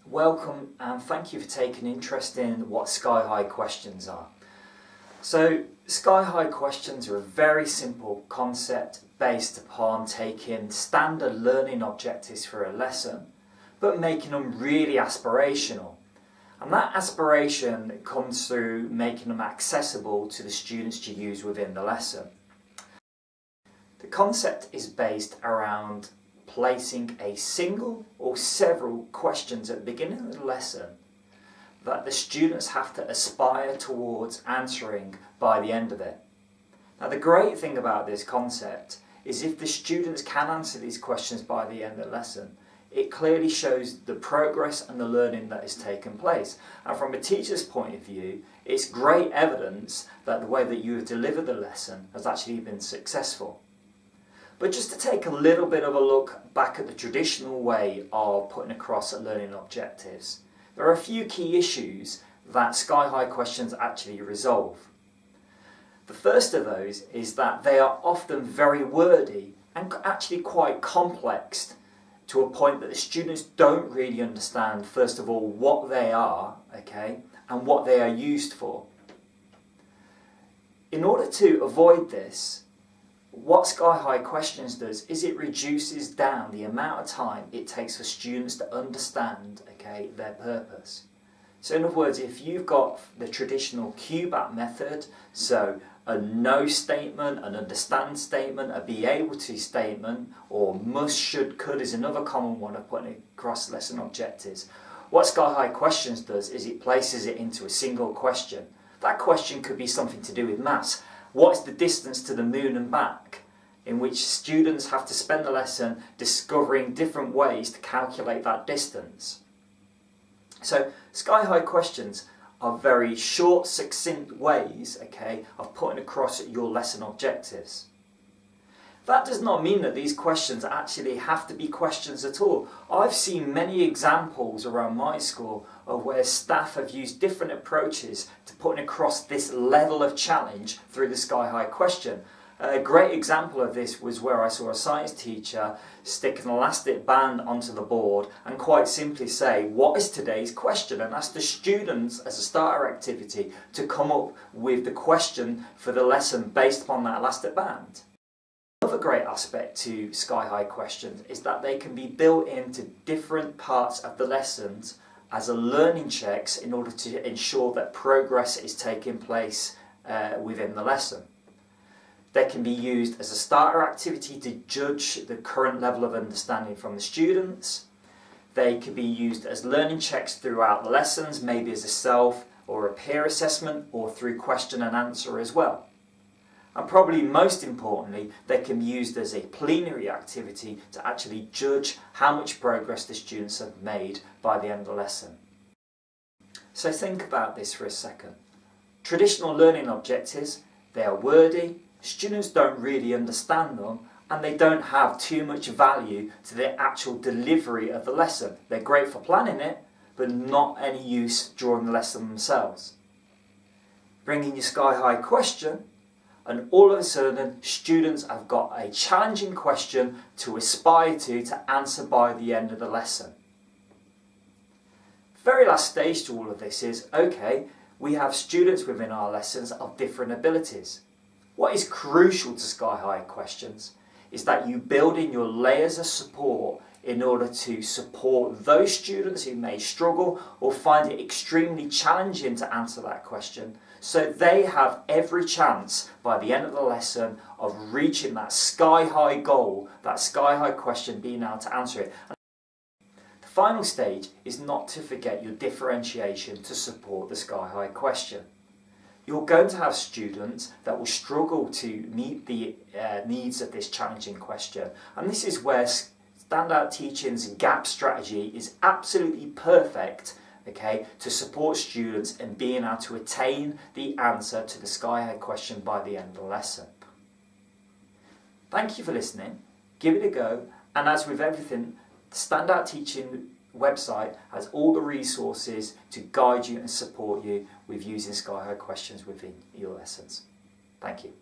welcome and thank you for taking interest in what Sky High questions are. So Sky High questions are a very simple concept based upon taking standard learning objectives for a lesson but making them really aspirational. And that aspiration comes through making them accessible to the students to use within the lesson. The concept is based around placing a single or several questions at the beginning of the lesson that the students have to aspire towards answering by the end of it. Now the great thing about this concept is if the students can answer these questions by the end of the lesson, it clearly shows the progress and the learning that has taken place. And from a teacher's point of view, it's great evidence that the way that you have delivered the lesson has actually been successful. But just to take a little bit of a look back at the traditional way of putting across learning objectives, there are a few key issues that Sky High questions actually resolve. The first of those is that they are often very wordy and actually quite complex to a point that the students don't really understand, first of all, what they are, and what they are used for. In order to avoid this, what Sky High questions does is it reduces down the amount of time it takes for students to understand their purpose. So in other words, if you've got the traditional QBAT method, so a no statement, an understand statement, a be able to statement, or must, should, could is another common one of putting across lesson objectives. What Sky High questions does is it places it into a single question. That question could be something to do with maths. What is the distance to the moon and back? In which students have to spend the lesson discovering different ways to calculate that distance. So Sky High questions are very short, succinct ways of putting across your lesson objectives. That does not mean that these questions actually have to be questions at all. I've seen many examples around my school of where staff have used different approaches to putting across this level of challenge through the Sky High question. A great example of this was where I saw a science teacher stick an elastic band onto the board and quite simply say, what is today's question? And ask the students as a starter activity to come up with the question for the lesson based upon that elastic band. Another great aspect to Sky High questions is that they can be built into different parts of the lessons as a learning checks in order to ensure that progress is taking place within the lesson. They can be used as a starter activity to judge the current level of understanding from the students. They can be used as learning checks throughout the lessons, maybe as a self or a peer assessment or through question and answer as well. And probably most importantly, they can be used as a plenary activity to actually judge how much progress the students have made by the end of the lesson. So think about this for a second. Traditional learning objectives, they are wordy, students don't really understand them, and they don't have too much value to the actual delivery of the lesson. They're great for planning it, but not any use during the lesson themselves. Bring in your Sky High question, and all of a sudden students have got a challenging question to aspire to answer by the end of the lesson. Very last stage to all of this is, we have students within our lessons of different abilities. What is crucial to Sky High questions is that you build in your layers of support in order to support those students who may struggle or find it extremely challenging to answer that question, so they have every chance by the end of the lesson of reaching that Sky High goal, that Sky High question, being able to answer it. The final stage is not to forget your differentiation to support the Sky High question. You're going to have students that will struggle to meet the needs of this challenging question, and this is where Standout Teaching's gap strategy is absolutely perfect to support students in being able to attain the answer to the Sky High question by the end of the lesson. Thank you for listening, give it a go, and as with everything, the Standout Teaching website has all the resources to guide you and support you with using Sky High questions within your lessons. Thank you.